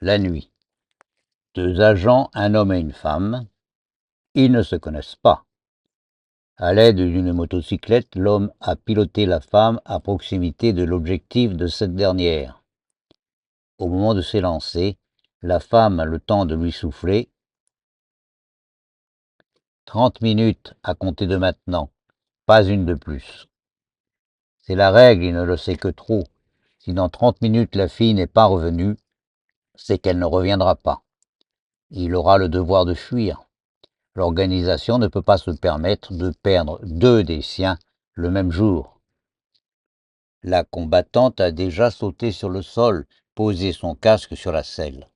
La nuit. Deux agents, un homme et une femme. Ils ne se connaissent pas. À l'aide d'une motocyclette, l'homme a piloté la femme à proximité de l'objectif de cette dernière. Au moment de s'élancer, la femme a le temps de lui souffler. 30 minutes à compter de maintenant, pas une de plus. C'est la règle, il ne le sait que trop. Si dans 30 minutes la fille n'est pas revenue, c'est qu'elle ne reviendra pas. Il aura le devoir de fuir. L'organisation ne peut pas se permettre de perdre deux des siens le même jour. La combattante a déjà sauté sur le sol, posé son casque sur la selle.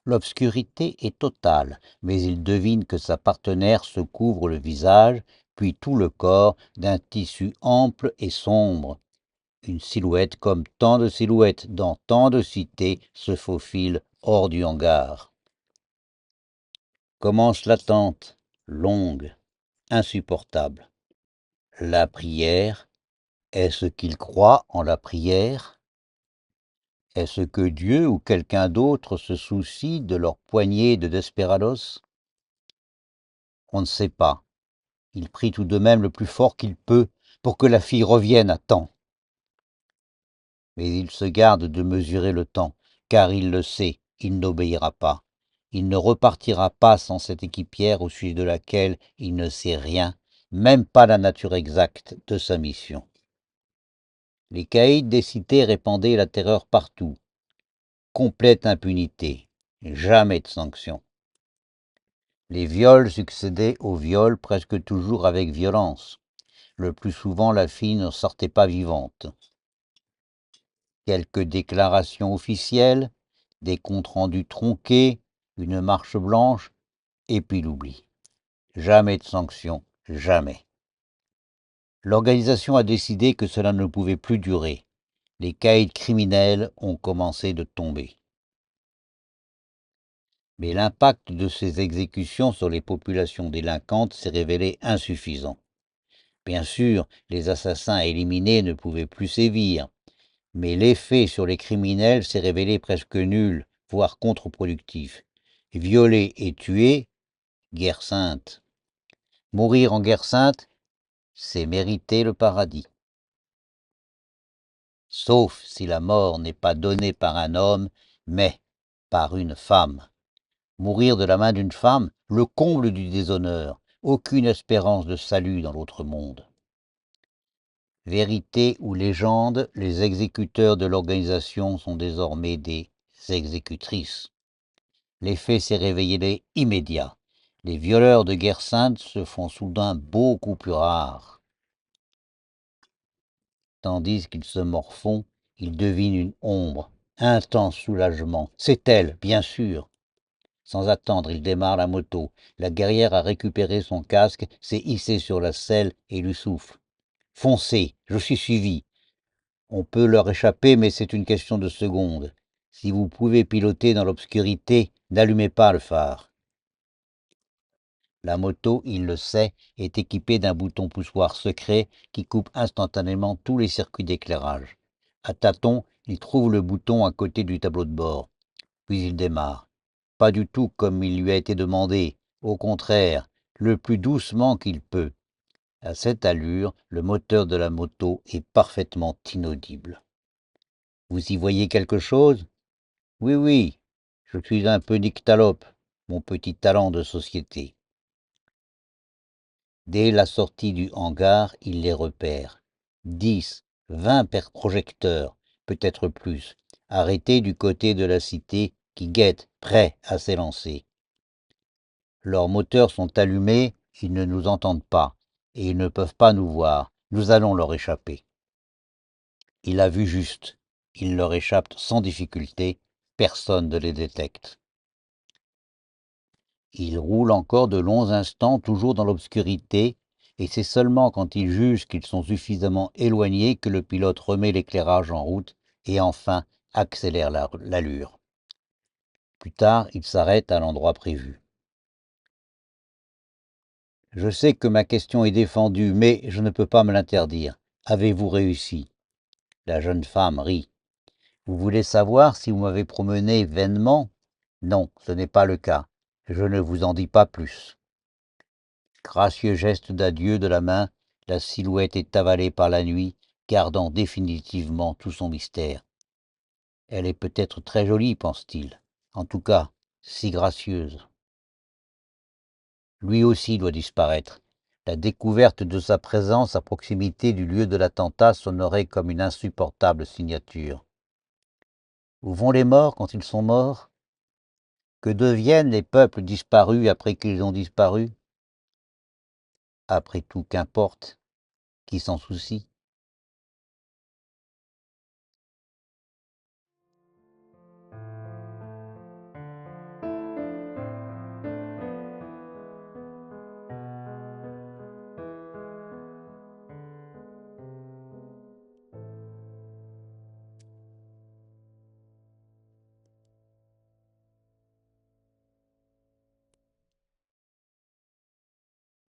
L'obscurité est totale, mais il devine que sa partenaire se couvre le visage, puis tout le corps, d'un tissu ample et sombre. Une silhouette comme tant de silhouettes dans tant de cités se faufile hors du hangar. Commence l'attente, longue, insupportable. La prière, est-ce qu'il croit en la prière? Est-ce que Dieu ou quelqu'un d'autre se soucie de leur poignée de desperados? On ne sait pas. Il prie tout de même le plus fort qu'il peut pour que la fille revienne à temps. Mais il se garde de mesurer le temps, car il le sait, il n'obéira pas. Il ne repartira pas sans cette équipière au sujet de laquelle il ne sait rien, même pas la nature exacte de sa mission. Les caïds des cités répandaient la terreur partout. Complète impunité, jamais de sanction. Les viols succédaient aux viols presque toujours avec violence. Le plus souvent, la fille ne sortait pas vivante. Quelques déclarations officielles, des comptes rendus tronqués, une marche blanche, et puis l'oubli. Jamais de sanction, jamais. L'organisation a décidé que cela ne pouvait plus durer. Les caïds criminels ont commencé de tomber. Mais l'impact de ces exécutions sur les populations délinquantes s'est révélé insuffisant. Bien sûr, les assassins éliminés ne pouvaient plus sévir, mais l'effet sur les criminels s'est révélé presque nul, voire contre-productif. Violer et tuer, guerre sainte. Mourir en guerre sainte, c'est mériter le paradis. Sauf si la mort n'est pas donnée par un homme, mais par une femme. Mourir de la main d'une femme, le comble du déshonneur, aucune espérance de salut dans l'autre monde. Vérité ou légende, les exécuteurs de l'organisation sont désormais des exécutrices. L'effet s'est révélé immédiat. Les violeurs de guerre sainte se font soudain beaucoup plus rares. Tandis qu'ils se morfondent, ils devinent une ombre, intense soulagement. C'est elle, bien sûr. Sans attendre, il démarre la moto. La guerrière a récupéré son casque, s'est hissée sur la selle et lui souffle. Foncez, je suis suivi. On peut leur échapper, mais c'est une question de secondes. Si vous pouvez piloter dans l'obscurité, n'allumez pas le phare. La moto, il le sait, est équipée d'un bouton poussoir secret qui coupe instantanément tous les circuits d'éclairage. À tâtons, il trouve le bouton à côté du tableau de bord. Puis il démarre. Pas du tout comme il lui a été demandé, au contraire, le plus doucement qu'il peut. À cette allure, le moteur de la moto est parfaitement inaudible. Vous y voyez quelque chose? Oui, oui, je suis un peu nyctalope, mon petit talent de société. Dès la sortie du hangar, il les repère. 10, 20 projecteurs, peut-être plus, arrêtés du côté de la cité qui guettent, prêts à s'élancer. Leurs moteurs sont allumés, ils ne nous entendent pas, et ils ne peuvent pas nous voir. Nous allons leur échapper. Il a vu juste. Ils leur échappent sans difficulté, personne ne les détecte. Ils roulent encore de longs instants, toujours dans l'obscurité, et c'est seulement quand ils jugent qu'ils sont suffisamment éloignés que le pilote remet l'éclairage en route et enfin accélère l'allure. Plus tard, il s'arrête à l'endroit prévu. Je sais que ma question est défendue, mais je ne peux pas me l'interdire. Avez-vous réussi? La jeune femme rit. Vous voulez savoir si vous m'avez promené vainement? Non, ce n'est pas le cas. Je ne vous en dis pas plus. Gracieux geste d'adieu de la main, la silhouette est avalée par la nuit, gardant définitivement tout son mystère. Elle est peut-être très jolie, pense-t-il. En tout cas, si gracieuse. Lui aussi doit disparaître. La découverte de sa présence à proximité du lieu de l'attentat sonnerait comme une insupportable signature. Où vont les morts quand ils sont morts? Que deviennent les peuples disparus après qu'ils ont disparu? Après tout, qu'importe, qui s'en soucie?